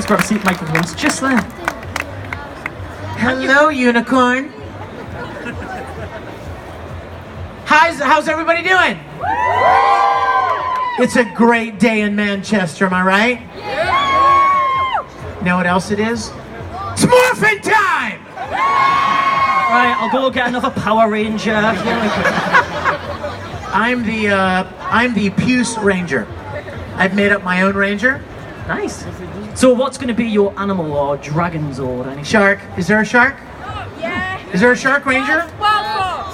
grab a seat, microphone's just there. Hello, unicorn. How's everybody doing? It's a great day in Manchester, am I right? You know what else it is? It's morphin' time! Right, I'll go get another Power Ranger. I'm the Puce Ranger. I've made up my own ranger. Nice. So what's going to be your animal or dragons or anything? Shark. Is there a shark? Yeah. Is there a shark ranger?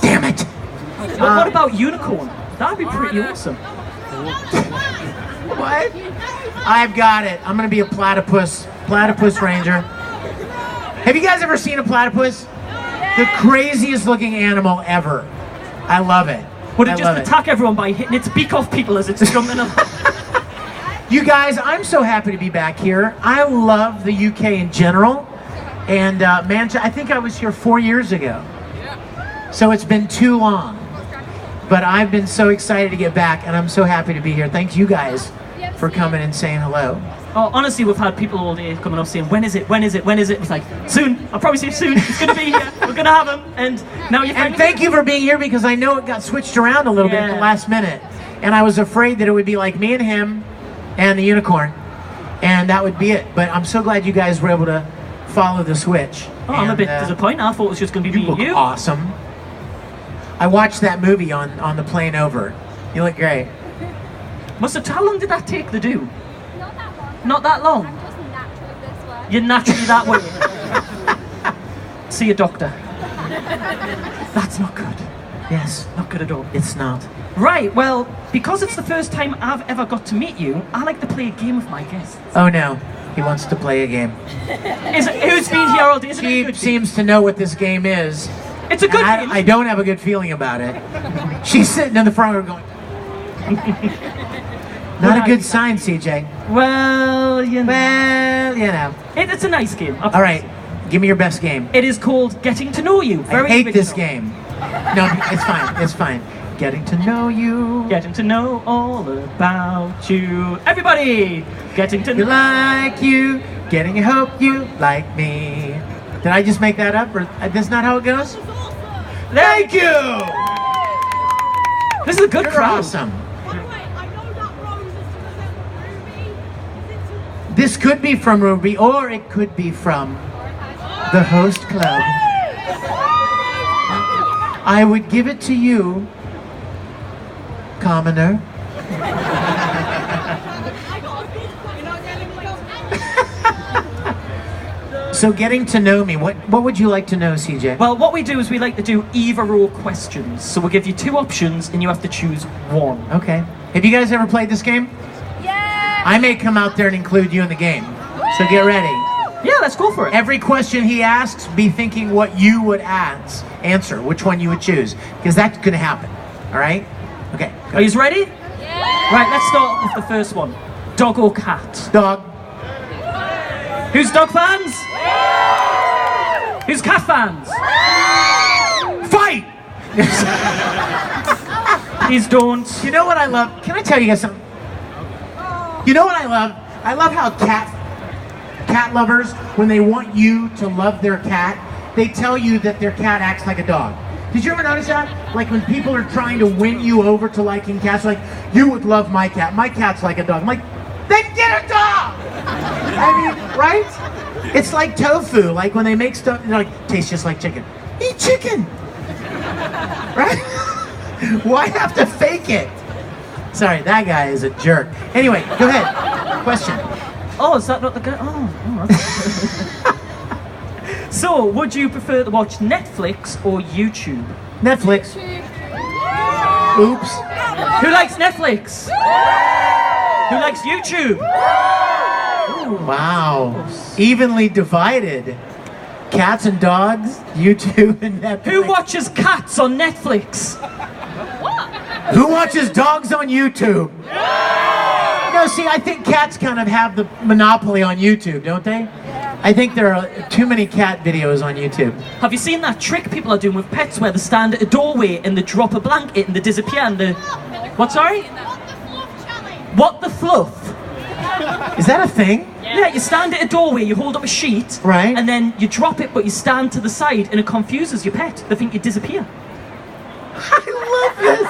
Damn it! What about unicorn? That'd be pretty awesome. What? I've got it. I'm gonna be a platypus ranger. Have you guys ever seen a platypus? The craziest looking animal ever. I love it. Would it just attack everyone by hitting its beak off people as it's jumping up? You guys, I'm so happy to be back here. I love the UK in general. And Manchester, I think I was here 4 years ago. So it's been too long. But I've been so excited to get back, and I'm so happy to be here. Thank you guys for coming and saying hello. Oh, honestly, we've had people all day coming up saying, when is it, when is it, when is it? It's like, soon, I'll probably see you soon, it's gonna be here, we're gonna have him, and now you're And thank you for being here, because I know it got switched around a little bit at the last minute. And I was afraid that it would be like me and him and the unicorn, and that would be it. But I'm so glad you guys were able to follow the switch. Oh, I'm a bit disappointed. I thought it was just gonna be me and you. Awesome. I watched that movie on the plane over. You look great. How long did that take to do? Not that long. Not that long? I'm just naturally this way. You're naturally that way. See a doctor. That's not good. Yes. Not good at all. It's not. Right, well, because it's the first time I've ever got to meet you, I like to play a game with my guests. Oh no, he wants to play a game. Who's been here all day? Isn't it a She good seems to know what this game is. It's a good And game. I don't have a good feeling about it. She's sitting in the front row going, not a good sign, CJ. Well, you know. Well, you know. It's a nice game. All right, give me your best game. It is called Getting to Know You. Very I hate this original. game. No, it's fine. It's fine. Getting to know you. Getting to know all about you. Everybody! Getting to know. Like you. Getting to hope you like me. Did I just make that up? Or that's not how it goes? Thank you! This is a good You're crowd. awesome. By the way, I know that Rose is Ruby. This could be from Ruby, or it could be from the host club. I would give it to you, commoner. So getting to know me, what would you like to know, CJ? Well, what we do is we like to do either or questions. So we'll give you two options and you have to choose one. Okay. Have you guys ever played this game? Yeah. I may come out there and include you in the game. So get ready. Yeah, let's go for it. Every question he asks, be thinking what you would answer, which one you would choose. Because that's going to happen. All right? Okay. Are you ready? Yeah. Right, let's start with the first one. Dog or cat? Dog. Who's dog fans? Who's cat fans? Fight! Please don't. You know what I love? Can I tell you guys something? You know what I love? I love how cat lovers, when they want you to love their cat, they tell you that their cat acts like a dog. Did you ever notice that? Like when people are trying to win you over to liking cats, like, you would love my cat. My cat's like a dog. I'm like, then get a dog! I mean, right? It's like tofu. Like when they make stuff, they're like, tastes just like chicken. Eat chicken! Right? Why have to fake it? Sorry, that guy is a jerk. Anyway, go ahead. Question. Oh, is that not the guy? Oh, So, would you prefer to watch Netflix or YouTube? Netflix. Oops. Who likes Netflix? Who likes YouTube? Wow. Evenly divided. Cats and dogs, YouTube and Netflix. Who watches cats on Netflix? Who watches dogs on YouTube? No, see, I think cats kind of have the monopoly on YouTube, don't they? I think there are too many cat videos on YouTube. Have you seen that trick people are doing with pets where they stand at a doorway and they drop a blanket and they disappear and they... What, sorry? What the fluff? Is that a thing? Yeah. Yeah, you stand at a doorway, you hold up a sheet, Right. and then you drop it, but you stand to the side, and it confuses your pet. They think you disappear. I love this.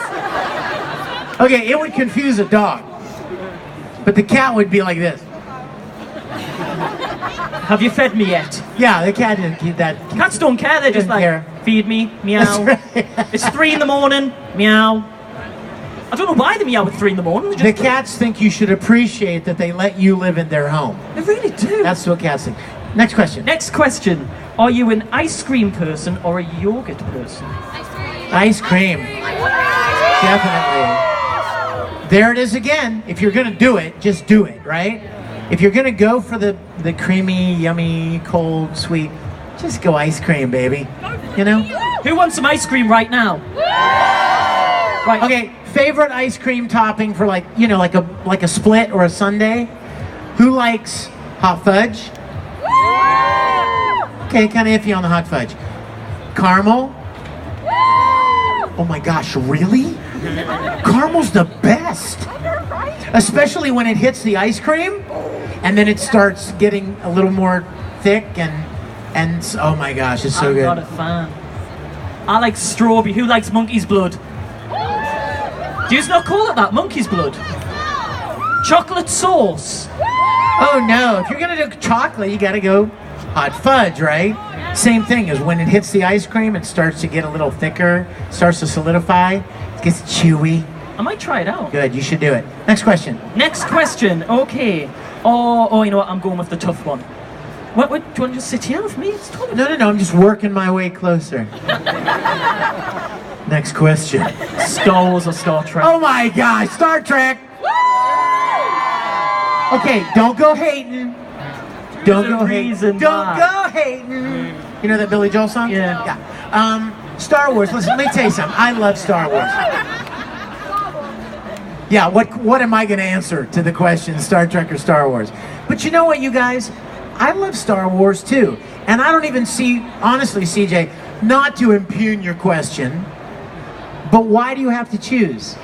Okay, it would confuse a dog, but the cat would be like this. Have you fed me yet? Yeah, the cat didn't keep that. Cats don't care, they're just Doesn't like, care. feed me, meow. That's right. It's 3 in the morning, meow. I don't know why they meow at 3 in the morning. They The just cats think you should appreciate that they let you live in their home. They really do. That's what cats think. Next question. Next question. Are you an ice cream person or a yogurt person? Ice cream. Definitely. There it is again. If you're gonna do it, just do it, right? If you're gonna go for the creamy, yummy, cold, sweet, just go ice cream, baby. You know? Who wants some ice cream right now? Right. Okay, favorite ice cream topping for like a split or a sundae? Who likes hot fudge? Okay, kind of iffy on the hot fudge. Caramel? Oh my gosh, really? Caramel's the best. Especially when it hits the ice cream and then it starts getting a little more thick and oh my gosh, it's so I'm good. not a fan. I like strawberry. Who likes monkey's blood? Do you not call it that? Monkey's blood? Chocolate sauce. Oh no, if you're gonna do chocolate, you gotta go hot fudge, right? Same thing as when it hits the ice cream, it starts to get a little thicker, starts to solidify, it gets chewy. I might try it out. Good, you should do it. Next question. Next question. Okay. Oh, you know what? I'm going with the tough one. What, do you want to just sit here with me? It's totally... No, I'm just working my way closer. Next question. Star Wars or Star Trek? Oh my gosh, Star Trek! Okay, don't go hating. Don't go hating. Don't go hating. You know that Billy Joel song? Yeah. Star Wars. Listen, let me tell you something. I love Star Wars. Yeah. What am I going to answer to the question, Star Trek or Star Wars? But you know what, you guys? I love Star Wars too, and I don't even see, honestly, CJ, not to impugn your question, but why do you have to choose?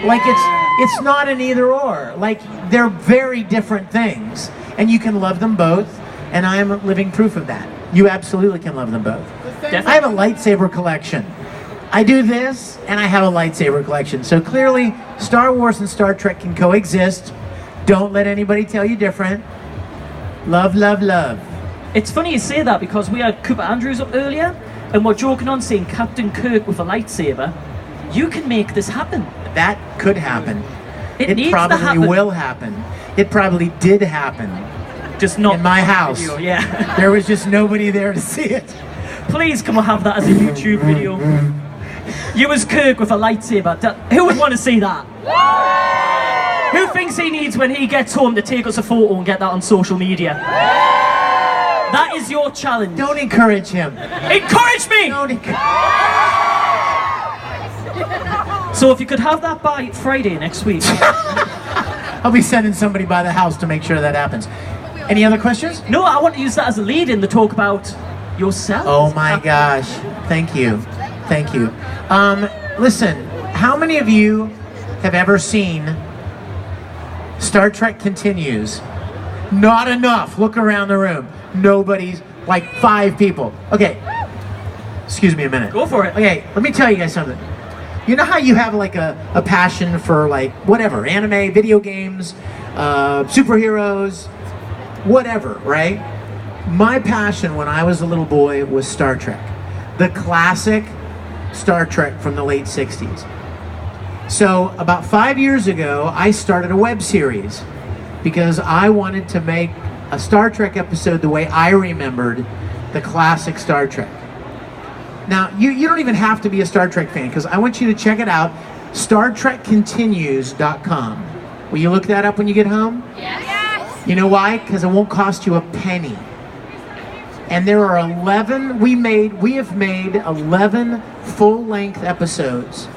Like it's not an either or. Like they're very different things. And you can love them both, and I am living proof of that. You absolutely can love them both. Definitely. I have a lightsaber collection. I do this, and I have a lightsaber collection. So clearly, Star Wars and Star Trek can coexist. Don't let anybody tell you different. Love, love, love. It's funny you say that because we had Cooper Andrews up earlier, and we're joking on saying Captain Kirk with a lightsaber. You can make this happen. That could happen. It needs to probably happen. will happen. It probably did happen. Just not In my house. video, yeah. There was just nobody there to see it. Please come and have that as a YouTube video. You as Kirk with a lightsaber. Who would want to see that? Who thinks he needs when he gets home to take us a photo and get that on social media? That is your challenge. Don't encourage him. Encourage me! Don't encourage. So if you could have that by Friday next week. I'll be sending somebody by the house to make sure that happens. Any other questions? No, I want to use that as a lead in the talk about yourself. Oh my gosh. Thank you. Thank you. Listen, how many of you have ever seen Star Trek Continues? Not enough. Look around the room. Nobody's, like 5 people. Okay. Excuse me a minute. Go for it. Okay, let me tell you guys something. You know how you have like a passion for like whatever, anime, video games, superheroes, whatever, right? My passion when I was a little boy was Star Trek. The classic Star Trek from the late 60s. So about 5 years ago, I started a web series because I wanted to make a Star Trek episode the way I remembered the classic Star Trek. Now, you don't even have to be a Star Trek fan because I want you to check it out, StarTrekContinues.com. Will you look that up when you get home? Yes. You know why? Because it won't cost you a penny. And there are 11, we have made 11 full-length episodes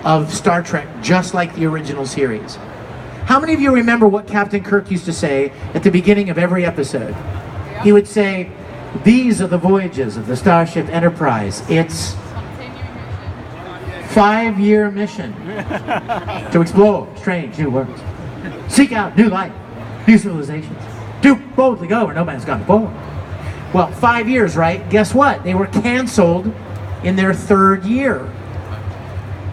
of Star Trek just like the original series. How many of you remember what Captain Kirk used to say at the beginning of every episode? He would say, "These are the voyages of the Starship Enterprise. It's 5-year mission to explore strange new worlds, seek out new life, new civilizations, Duke, boldly go where nobody's gone before. Well, 5 years, right? Guess what? They were canceled in their 3rd year.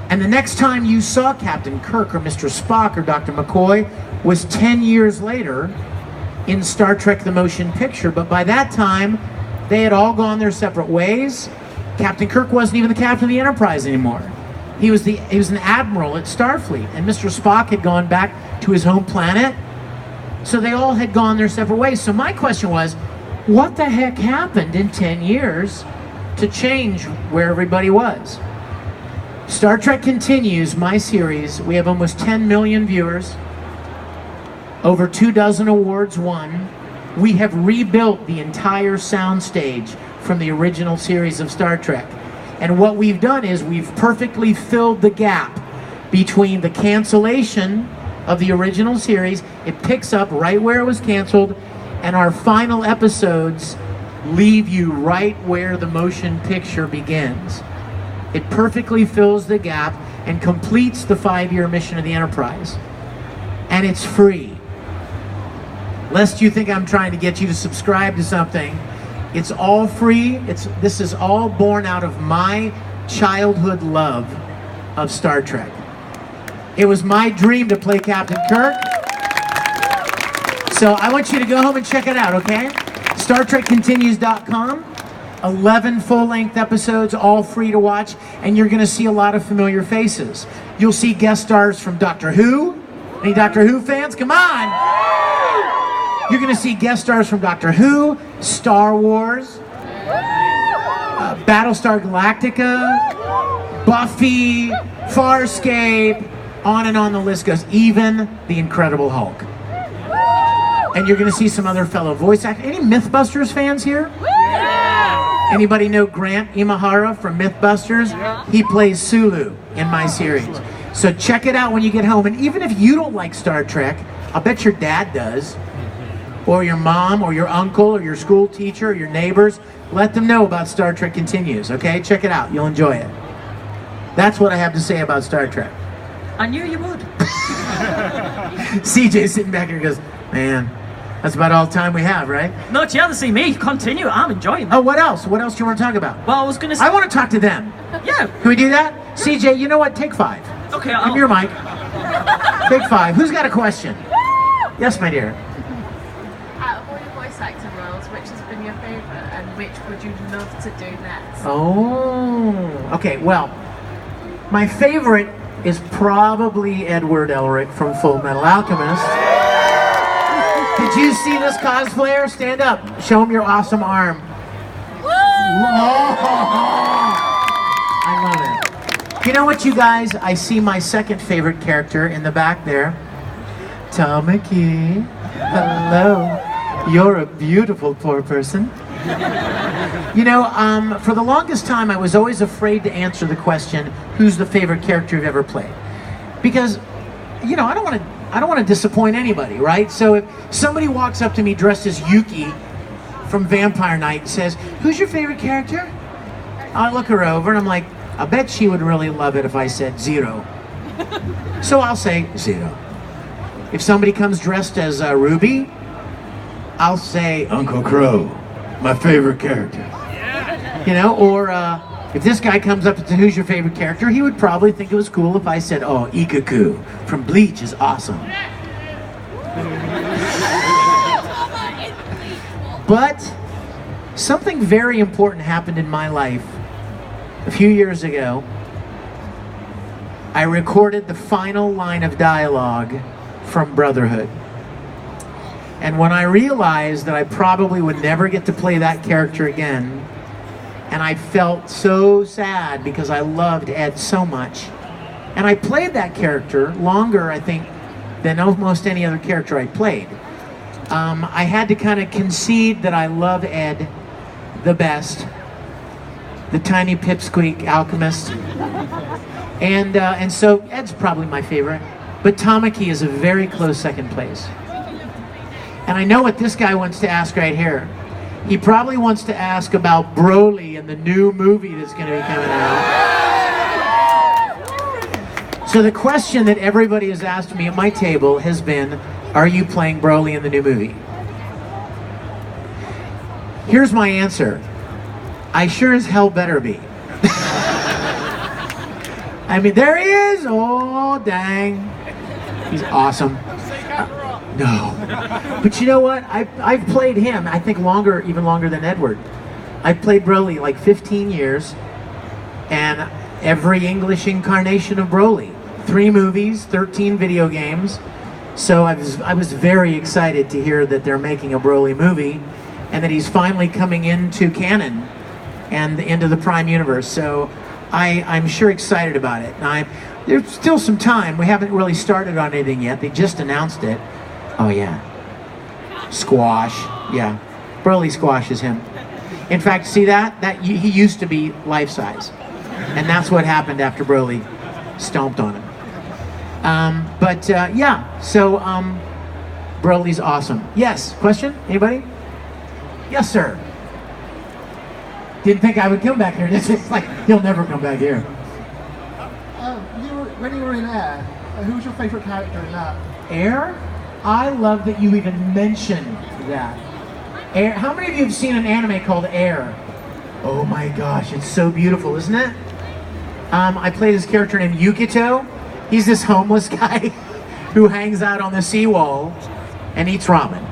And the next time you saw Captain Kirk or Mr. Spock or Dr. McCoy was 10 years later in Star Trek the Motion Picture. But by that time, they had all gone their separate ways. Captain Kirk wasn't even the captain of the Enterprise anymore. He was an admiral at Starfleet, and Mr. Spock had gone back to his home planet. So they all had gone their separate ways. So my question was, what the heck happened in 10 years to change where everybody was? Star Trek Continues, my series. We have almost 10 million viewers, over 24 awards won. We have rebuilt the entire soundstage from the original series of Star Trek. And what we've done is we've perfectly filled the gap between the cancellation of the original series. It picks up right where it was canceled, and our final episodes leave you right where the motion picture begins. It perfectly fills the gap and completes the 5-year mission of the Enterprise. And it's free. Lest you think I'm trying to get you to subscribe to something, it's all free. This is all born out of my childhood love of Star Trek. It was my dream to play Captain Kirk. So I want you to go home and check it out, okay? StarTrekContinues.com. 11 full-length episodes, all free to watch, and you're going to see a lot of familiar faces. You'll see guest stars from Doctor Who. Any Doctor Who fans? Come on! You're going to see guest stars from Doctor Who, Star Wars, Battlestar Galactica, Buffy, Farscape, on and on the list goes, even the Incredible Hulk. And you're going to see some other fellow voice actors. Any Mythbusters fans here? Anybody know Grant Imahara from Mythbusters? He plays Sulu in my series. So check it out when you get home. And even if you don't like Star Trek, I'll bet your dad does, or your mom, or your uncle, or your school teacher, or your neighbors. Let them know about Star Trek Continues, okay? Check it out. You'll enjoy it. That's what I have to say about Star Trek. I knew you would. CJ sitting back here goes, man, that's about all the time we have, right? No, you haven't seen me. Continue. I'm enjoying it. Oh, what else? What else do you want to talk about? Well, I was going to say... I want to talk to them. Yeah. Can we do that? CJ, you know what? Take 5. Okay, Give me your mic. Take 5. Who's got a question? Yes, my dear. Out of all your voice actor roles, which has been your favourite, and which would you love to do next? Oh, okay. Well, my favorite is probably Edward Elric from Full Metal Alchemist. Did you see this cosplayer? Stand up. Show him your awesome arm. I love it. You know what, you guys? I see my second favorite character in the back there. Tamaki. Hello. You're a beautiful poor person. You know, for the longest time, I was always afraid to answer the question, who's the favorite character you've ever played? Because, you know, I don't want to disappoint anybody, right? So if somebody walks up to me dressed as Yuki from Vampire Night and says, who's your favorite character? I look her over and I'm like, I bet she would really love it if I said Zero. So I'll say Zero. If somebody comes dressed as Ruby, I'll say Uncle Crow, my favorite character. You know, or if this guy comes up and says, who's your favorite character? He would probably think it was cool if I said, oh, Ikaku from Bleach is awesome. But something very important happened in my life a few years ago. I recorded the final line of dialogue from Brotherhood. And when I realized that I probably would never get to play that character again, and I felt so sad because I loved Ed so much, and I played that character longer, I think, than almost any other character I played. I had to kind of concede that I love Ed the best, the tiny pipsqueak alchemist, and so Ed's probably my favorite, but Tamaki is a very close second place. And I know what this guy wants to ask right here. He probably wants to ask about Brawley and the new movie that's going to be coming out. So the question that everybody has asked me at my table has been, are you playing Brawley in the new movie? Here's my answer. I sure as hell better be. I mean, there he is. Oh, dang. He's awesome. No. But you know what? I've played him, I think even longer than Edward. I've played Brawley like 15 years, and every English incarnation of Brawley. 3 movies, 13 video games. So I was very excited to hear that they're making a Brawley movie, and that he's finally coming into canon and into the Prime universe. So I'm sure excited about it. Now, there's still some time. We haven't really started on anything yet. They just announced it. Oh yeah, Squash. Yeah, Brawley Squash is him. In fact, see that he used to be life size, and that's what happened after Brawley stomped on him. Yeah, so Brawley's awesome. Yes, question? Anybody? Yes, sir. Didn't think I would come back here. It's like he'll never come back here. When you were in Air, who was your favourite character in that? Air? I love that you even mentioned that. Air. How many of you have seen an anime called Air? Oh my gosh, it's so beautiful, isn't it? I played this character named Yukito. He's this homeless guy who hangs out on the seawall and eats ramen.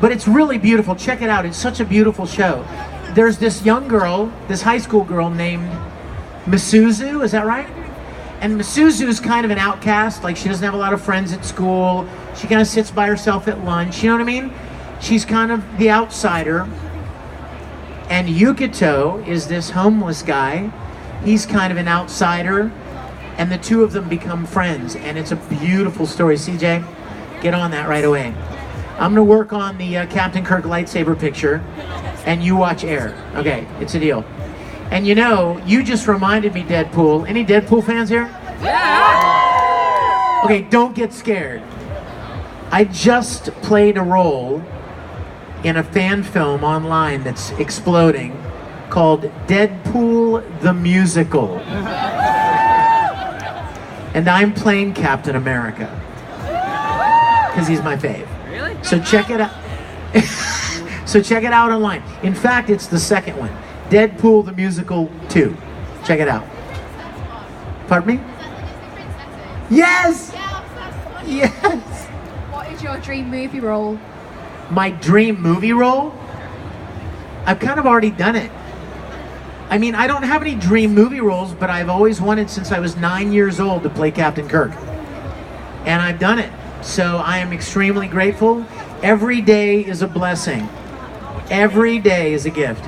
But it's really beautiful. Check it out. It's such a beautiful show. There's this young girl, this high school girl named Misuzu, is that right? And Misuzu is kind of an outcast. Like, she doesn't have a lot of friends at school. She kind of sits by herself at lunch. You know what I mean? She's kind of the outsider. And Yukito is this homeless guy. He's kind of an outsider. And the two of them become friends. And it's a beautiful story. CJ, get on that right away. I'm going to work on the Captain Kirk lightsaber picture. And you watch Air. Okay, it's a deal. And you know, you just reminded me, Deadpool. Any Deadpool fans here? Yeah! Okay, don't get scared. I just played a role in a fan film online that's exploding called Deadpool the Musical. And I'm playing Captain America. Because he's my fave. Really? So check it out. So check it out online. In fact, it's the second one. Deadpool the Musical 2. Check it out. Pardon me? Yes! Yes! What is your dream movie role? My dream movie role? I've kind of already done it. I mean, I don't have any dream movie roles, but I've always wanted since I was 9 years old to play Captain Kirk. And I've done it. So I am extremely grateful. Every day is a blessing. Every day is a gift.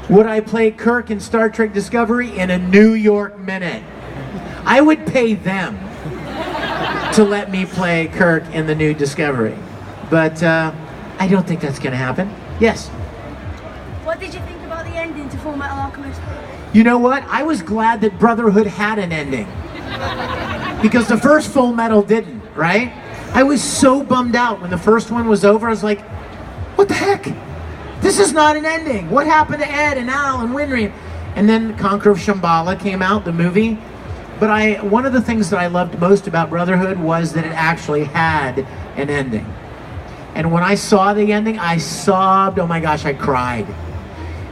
Would I play Kirk in Star Trek Discovery? In a New York minute. I would pay them to let me play Kirk in the new Discovery. But I don't think that's going to happen. Yes? What did you think about the ending to Full Metal Alchemist? You know what? I was glad that Brotherhood had an ending. Because the first Full Metal didn't, right? I was so bummed out when the first one was over. I was like, what the heck? This is not an ending. What happened to Ed and Al and Winry? And then Conqueror of Shambhala came out, the movie. But one of the things that I loved most about Brotherhood was that it actually had an ending. And when I saw the ending, I sobbed. Oh my gosh, I cried.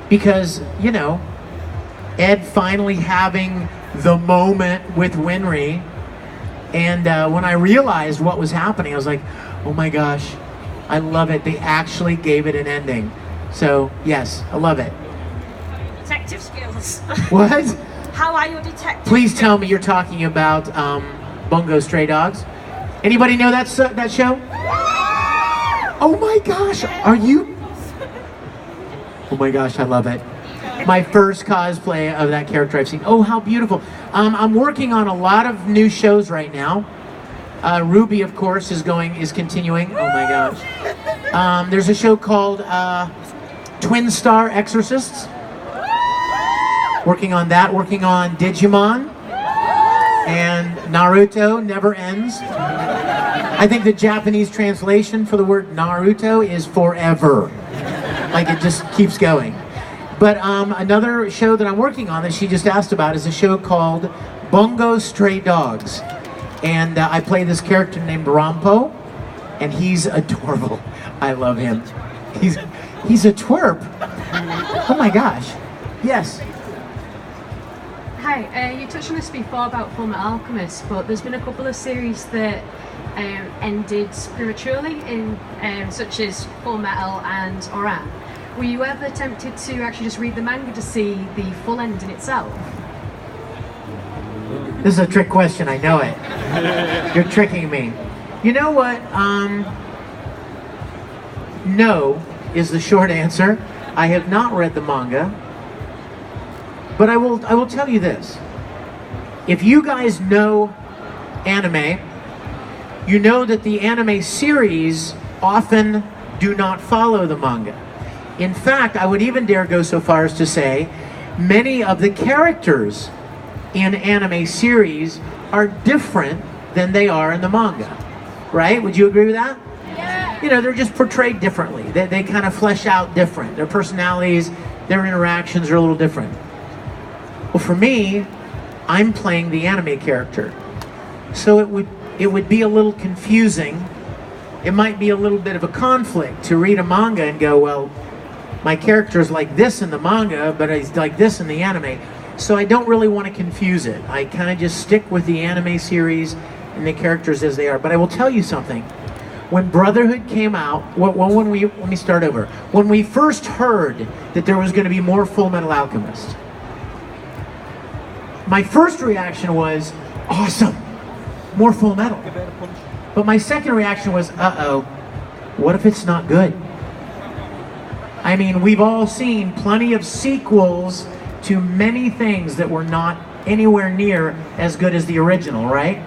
Because, you know, Ed finally having the moment with Winry. And when I realized what was happening, I was like, oh my gosh, I love it. They actually gave it an ending. So, yes, I love it. Detective skills. What? How are your detective Please skills? tell me you're talking about Bungo Stray Dogs. Anybody know that show? Oh my gosh, are you? Oh my gosh, I love it. My first cosplay of that character I've seen. Oh, how beautiful. I'm working on a lot of new shows right now. Ruby, of course, is continuing. Oh my gosh. There's a show called Twin Star Exorcists. Working on that. Working on Digimon. And Naruto Never Ends. I think the Japanese translation for the word Naruto is forever. Like, it just keeps going. But another show that I'm working on that she just asked about is a show called Bungo Stray Dogs. And I play this character named Rampo, and he's adorable. I love him. He's a twerp. Oh my gosh. Yes. Hi, you touched on this before about Fullmetal Alchemist, but there's been a couple of series that ended prematurely, such as Fullmetal and Oran. Were you ever tempted to actually just read the manga to see the full ending itself? This is a trick question, I know it. You're tricking me. You know what? No is the short answer. I have not read the manga. But I will tell you this. If you guys know anime, you know that the anime series often do not follow the manga. In fact, I would even dare go so far as to say many of the characters in anime series are different than they are in the manga. Right? Would you agree with that? Yeah. You know, they're just portrayed differently. They kind of flesh out different. Their personalities, their interactions are a little different. Well, for me, I'm playing the anime character. So it would be a little confusing. It might be a little bit of a conflict to read a manga and go, well, my character is like this in the manga, but he's like this in the anime. So I don't really want to confuse it. I kind of just stick with the anime series and the characters as they are. But I will tell you something. When Brotherhood came out, let me start over. When we first heard that there was going to be more Fullmetal Alchemist, my first reaction was, awesome, more Full Metal. But my second reaction was, uh-oh, what if it's not good? I mean, we've all seen plenty of sequels to many things that were not anywhere near as good as the original, right?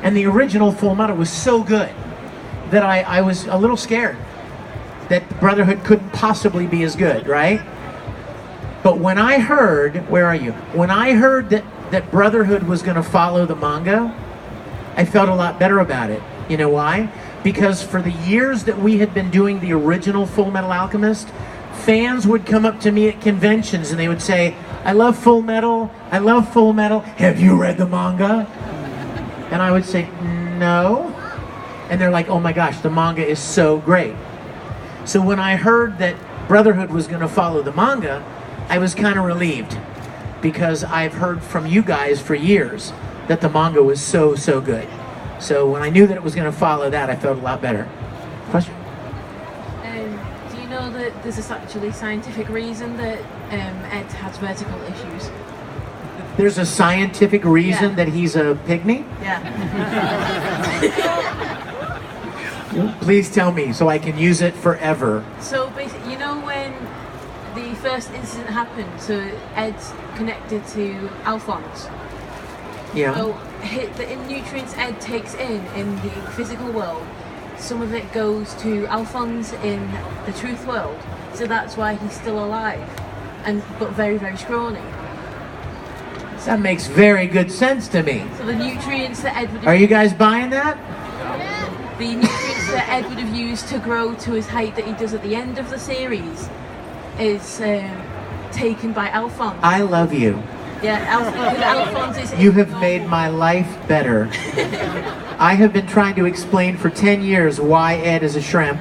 And the original Full Metal was so good that I was a little scared that Brotherhood couldn't possibly be as good, right? But when I heard, where are you? When I heard that Brotherhood was going to follow the manga, I felt a lot better about it. You know why? Because for the years that we had been doing the original Fullmetal Alchemist, fans would come up to me at conventions and they would say, I love Full Metal, I love Full Metal, have you read the manga? And I would say, no. And they're like, oh my gosh, the manga is so great. So when I heard that Brotherhood was going to follow the manga, I was kind of relieved, because I've heard from you guys for years that the manga was so good. So when I knew that it was going to follow that, I felt a lot better. Question? Do you know that there's actually scientific reason that Ed has vertical issues? There's a scientific reason that he's a pygmy? Yeah. Please tell me so I can use it forever. So basically, you know when the first incident happened, so Ed's connected to Alphonse. Yeah. So the nutrients Ed takes in the physical world, some of it goes to Alphonse in the truth world. So that's why he's still alive, but very, very scrawny. That makes very good sense to me. So the nutrients that Ed would have Are you guys buying that? The nutrients that Ed would have used to grow to his height that he does at the end of the series is taken by Alphonse. I love you. Yeah, Alphonse is... You have made my life better. I have been trying to explain for 10 years why Ed is a shrimp,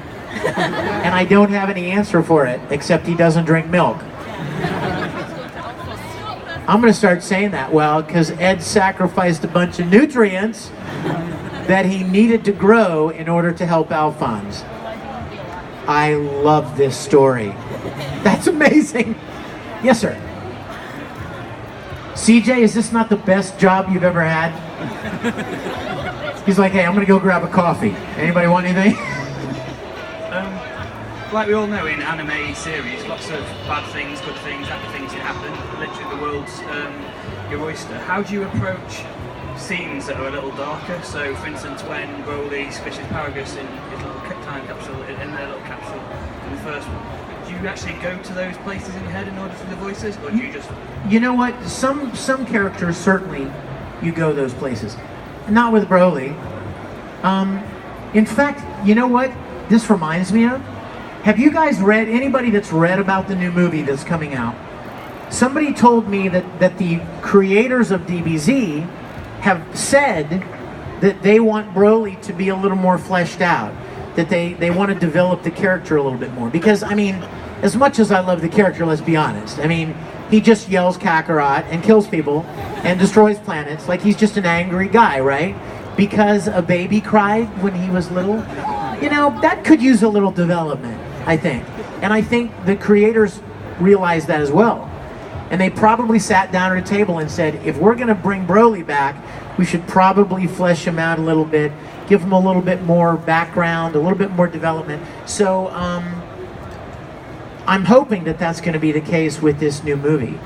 and I don't have any answer for it, except he doesn't drink milk. I'm going to start saying that, well, because Ed sacrificed a bunch of nutrients that he needed to grow in order to help Alphonse. I love this story. That's amazing. Yes, sir. CJ, is this not the best job you've ever had? He's like, hey, I'm going to go grab a coffee. Anybody want anything? Like we all know, in anime series, lots of bad things, good things, happy things that happen. Literally, the world's your oyster. How do you approach scenes that are a little darker? So, for instance, when Brawley squishes Paragus in his little time capsule, in their little capsule in the first one, do you actually go to those places in your head in order to do the voices, or do you just... You know what? Some characters, certainly, you go those places. Not with Brawley. In fact, you know what this reminds me of? Have you guys read, anybody that's read about the new movie that's coming out? Somebody told me that the creators of DBZ have said that they want Brawley to be a little more fleshed out. That they want to develop the character a little bit more. Because, I mean, as much as I love the character, let's be honest. I mean, he just yells Kakarot and kills people and destroys planets like he's just an angry guy, right? Because a baby cried when he was little. You know, that could use a little development, I think. And I think the creators realized that as well. And they probably sat down at a table and said, if we're going to bring Brawley back, we should probably flesh him out a little bit, give him a little bit more background, a little bit more development. So I'm hoping that that's going to be the case with this new movie.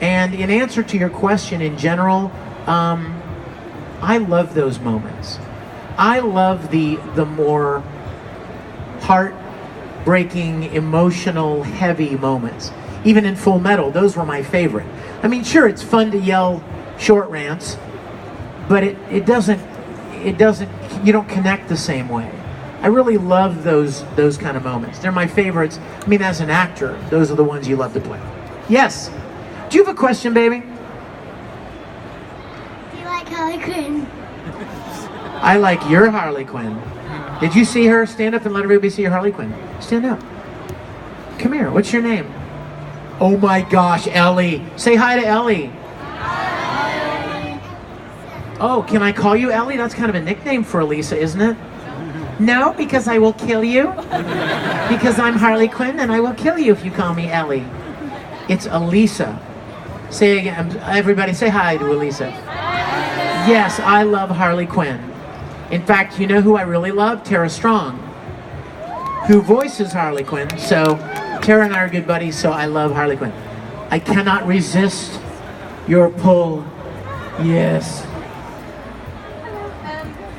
And in answer to your question in general, I love those moments. I love the more heartbreaking, emotional, heavy moments. Even in Full Metal, those were my favorite. I mean, sure, it's fun to yell short rants, but it doesn't, you don't connect the same way. I really love those kind of moments. They're my favorites. I mean, as an actor, those are the ones you love to play. Yes? Do you have a question, baby? Do you like Harley Quinn? I like your Harley Quinn. Did you see her? Stand up and let everybody see your Harley Quinn. Stand up. Come here. What's your name? Oh my gosh, Ellie. Say hi to Ellie. Hi. Oh, can I call you Ellie? That's kind of a nickname for Elisa, isn't it? No, because I will kill you. Because I'm Harley Quinn and I will kill you if you call me Ellie. It's Elisa. Say again, everybody say hi to Elisa. Yes, I love Harley Quinn. In fact, you know who I really love? Tara Strong, who voices Harley Quinn. So Tara and I are good buddies, so I love Harley Quinn. I cannot resist your pull. Yes.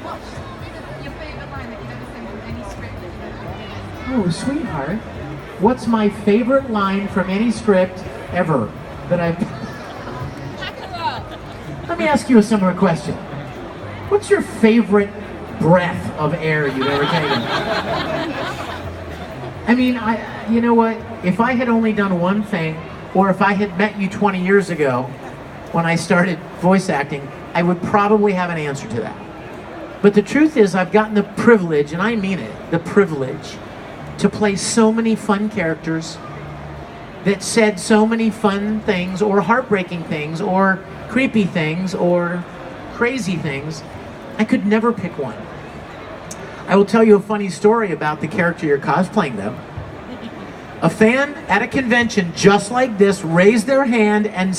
What's your favourite line that you've ever seen from any script that you've ever Oh, written? sweetheart. What's my favorite line from any script ever that I've... Let me ask you a similar question. What's your favorite breath of air you've ever taken? I mean, you know what? If I had only done one thing, or if I had met you 20 years ago when I started voice acting, I would probably have an answer to that. But the truth is, I've gotten the privilege, and I mean it, the privilege, to play so many fun characters that said so many fun things, or heartbreaking things, or creepy things, or crazy things. I could never pick one. I will tell you a funny story about the character you're cosplaying, though. A fan at a convention just like this raised their hand and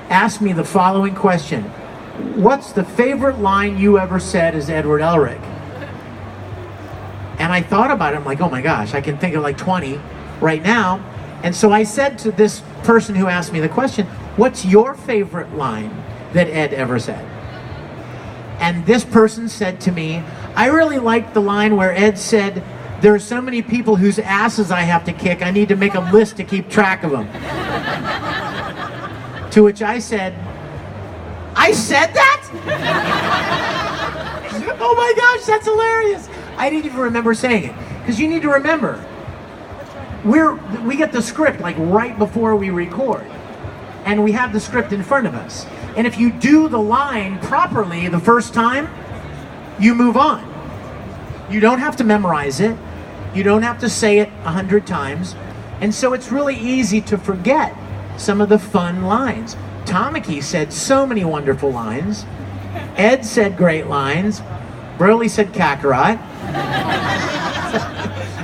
asked me the following question. What's the favorite line you ever said as Edward Elric? And I thought about it, I'm like, oh my gosh, I can think of like 20 right now. And so I said to this person who asked me the question, what's your favorite line that Ed ever said? And this person said to me, I really liked the line where Ed said, there are so many people whose asses I have to kick, I need to make a list to keep track of them. To which I said, I said that? Oh my gosh, that's hilarious. I didn't even remember saying it. Because you need to remember, we get the script like right before we record. And we have the script in front of us. And if you do the line properly the first time, you move on. You don't have to memorize it. You don't have to say it 100 times. And so it's really easy to forget some of the fun lines. Tamaki said so many wonderful lines. Ed said great lines. Brawley said Kakarot.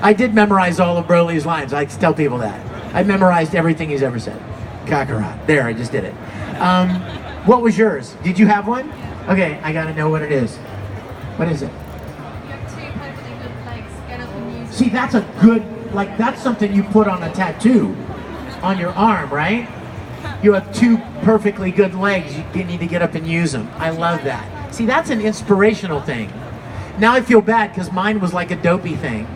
I did memorize all of Brawley's lines. I like to tell people that. I memorized everything he's ever said. Kakarot. There, I just did it. What was yours? Did you have one? Okay, I gotta know what it is. What is it? You have two perfectly good legs. Get up and use See, that's a good, like, that's something you put on a tattoo on your arm, right? You have two perfectly good legs. You need to get up and use them. I love that. See, that's an inspirational thing. Now I feel bad because mine was like a dopey thing.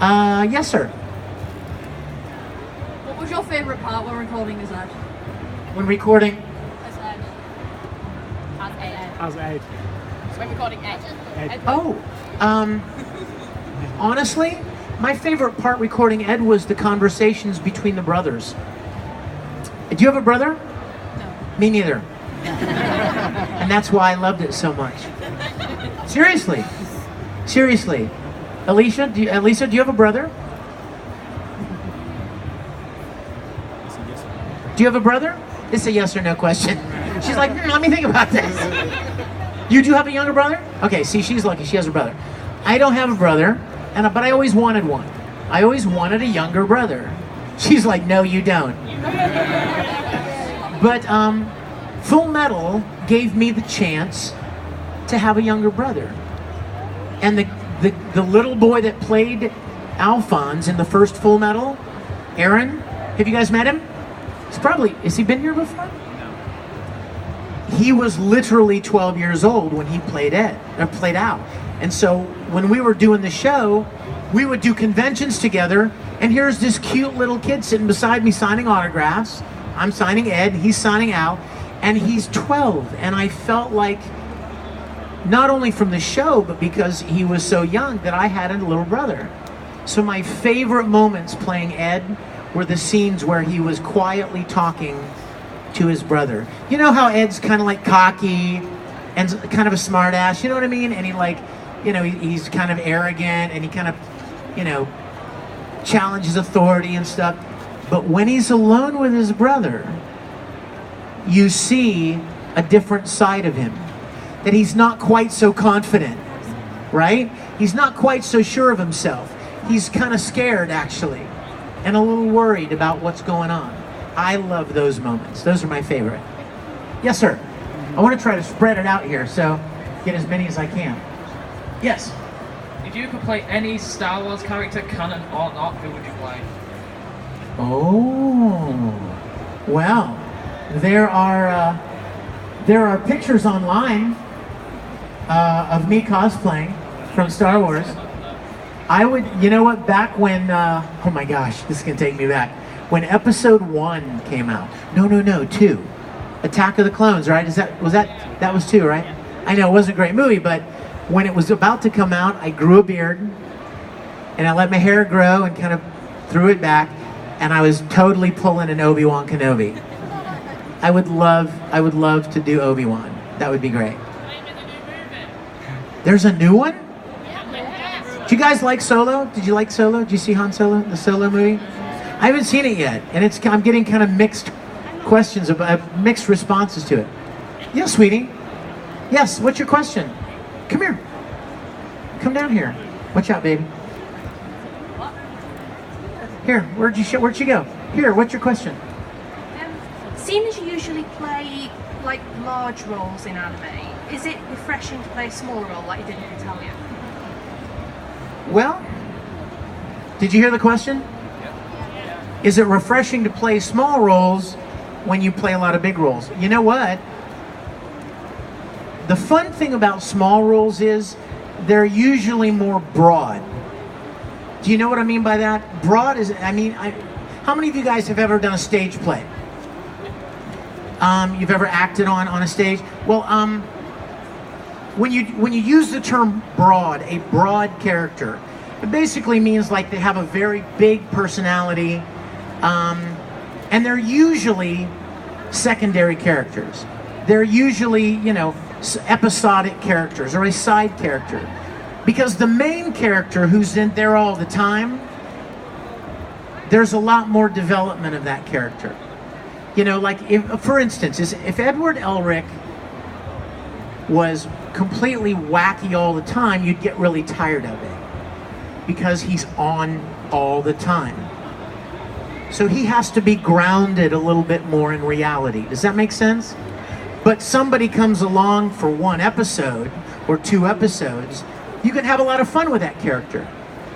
Yes, sir. What was your favourite part when recording as Ed? When recording, as Ed. As Ed. As Ed. When recording Ed. Ed. honestly, my favorite part recording Ed was the conversations between the brothers. Do you have a brother? No. Me neither. And that's why I loved it so much. Seriously. Seriously. Elisa, do you have a brother? Do you have a brother? It's a yes or no question. She's like, let me think about this. You do have a younger brother? Okay, see, she's lucky. She has a brother. I don't have a brother, but I always wanted one. I always wanted a younger brother. She's like, no, you don't. But Full Metal gave me the chance to have a younger brother. And the little boy that played Alphonse in the first Full Metal, Aaron, have you guys met him? Has he been here before? He was literally 12 years old when he played Al. And so when we were doing the show, we would do conventions together, and here's this cute little kid sitting beside me signing autographs. I'm signing Ed, he's signing Al, and he's 12. And I felt like, not only from the show, but because he was so young, that I had a little brother. So my favorite moments playing Ed were the scenes where he was quietly talking to his brother. You know how Ed's kind of like cocky and kind of a smart ass, you know what I mean? And he he's kind of arrogant, and he kind of, challenges authority and stuff. But when he's alone with his brother, you see a different side of him. That he's not quite so confident, right? He's not quite so sure of himself. He's kind of scared, actually, and a little worried about what's going on. I love those moments. Those are my favorite. Yes, sir. I want to try to spread it out here, so get as many as I can. Yes. If you could play any Star Wars character, canon or not, who would you play? Oh, well, there are pictures online of me cosplaying from Star Wars. I would, you know what? Back when, oh my gosh, this is gonna take me back. When Episode 1 came out. No, 2. Attack of the Clones, right? That was 2, right? I know it wasn't a great movie, but when it was about to come out, I grew a beard, and I let my hair grow and kind of threw it back, and I was totally pulling an Obi-Wan Kenobi. I would love to do Obi-Wan. That would be great. There's a new one? Do you guys like Solo? Did you like Solo? Did you see Han Solo, the Solo movie? I haven't seen it yet, and I'm getting kind of mixed questions, mixed responses to it. Yes, sweetie. Yes, what's your question? Come here. Come down here. Watch out, baby. Here, where'd you go? Here, what's your question? Seeing as you usually play like large roles in anime, is it refreshing to play a smaller role like you did in Italian? Well, did you hear the question? Is it refreshing to play small roles when you play a lot of big roles? You know what? The fun thing about small roles is they're usually more broad. Do you know what I mean by that? Broad is, how many of you guys have ever done a stage play? You've ever acted on a stage? Well, when you use the term broad, a broad character, it basically means like they have a very big personality, and they're usually secondary characters. They're usually, episodic characters or a side character. Because the main character who's in there all the time, there's a lot more development of that character. For instance, if Edward Elric was completely wacky all the time, you'd get really tired of it. Because he's on all the time. So he has to be grounded a little bit more in reality. Does that make sense? But somebody comes along for one episode or 2 episodes, you can have a lot of fun with that character.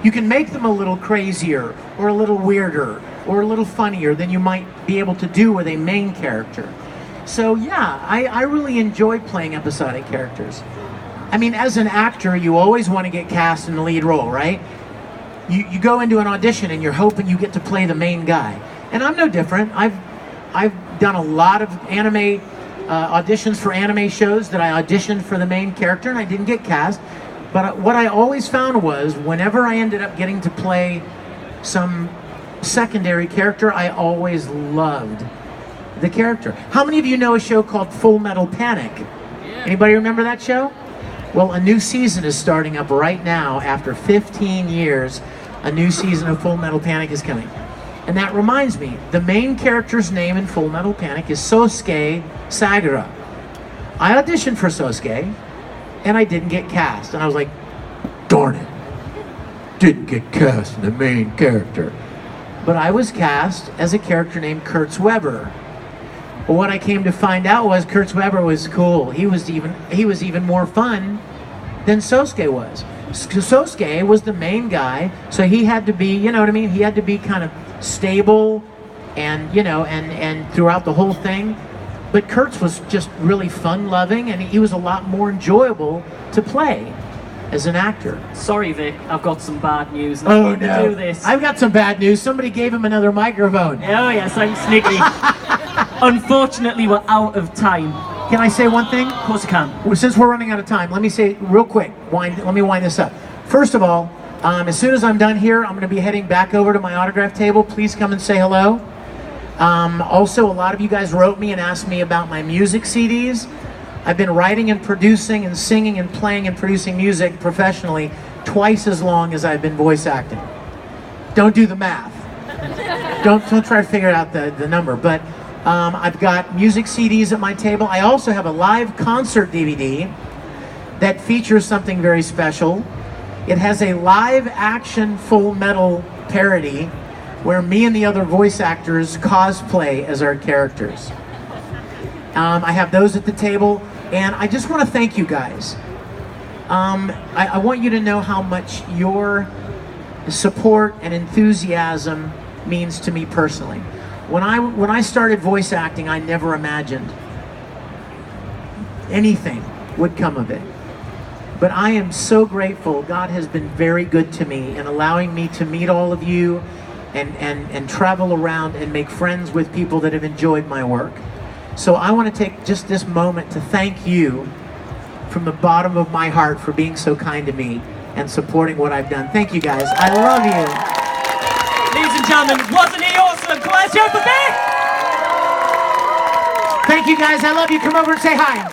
You can make them a little crazier or a little weirder or a little funnier than you might be able to do with a main character. So yeah, I really enjoy playing episodic characters. As an actor, you always want to get cast in the lead role, right? You go into an audition and you're hoping you get to play the main guy. And I'm no different. I've done a lot of anime auditions for anime shows that I auditioned for the main character and I didn't get cast. But what I always found was whenever I ended up getting to play some secondary character, I always loved the character. How many of you know a show called Full Metal Panic? Anybody remember that show? Well, a new season is starting up right now. After 15 years, a new season of Full Metal Panic is coming. And that reminds me, the main character's name in Full Metal Panic is Sosuke Sagura. I auditioned for Sosuke, and I didn't get cast. And I was like, darn it, didn't get cast in the main character. But I was cast as a character named Kurtz Weber. But what I came to find out was Kurtz Weber was cool. He was even more fun than Sosuke was. Sosuke was the main guy, so he had to be, you know what I mean? He had to be kind of stable and, you know, and throughout the whole thing. But Kurtz was just really fun-loving, and he was a lot more enjoyable to play as an actor. Sorry, Vic, I've got some bad news. Oh, To no. do this. I've got some bad news. Somebody gave him another microphone. Oh, yes, I'm sneaky. Unfortunately, we're out of time. Can I say one thing? Of course I can. Well, since we're running out of time, let me say real quick, let me wind this up. First of all, as soon as I'm done here, I'm going to be heading back over to my autograph table. Please come and say hello. Also, a lot of you guys wrote me and asked me about my music CDs. I've been writing and producing and singing and playing and producing music professionally twice as long as I've been voice acting. Don't do the math. Don't try to figure out the number. But I've got music CDs at my table. I also have a live concert DVD that features something very special. It has a live action Full Metal parody where me and the other voice actors cosplay as our characters. I have those at the table, and I just want to thank you guys. I want you to know how much your support and enthusiasm means to me personally. When I started voice acting, I never imagined anything would come of it. But I am so grateful. God has been very good to me in allowing me to meet all of you and travel around and make friends with people that have enjoyed my work. So I want to take just this moment to thank you from the bottom of my heart for being so kind to me and supporting what I've done. Thank you guys. I love you. Ladies and gentlemen, wasn't he awesome? Class, you for Vic! Thank you guys. I love you. Come over and say hi.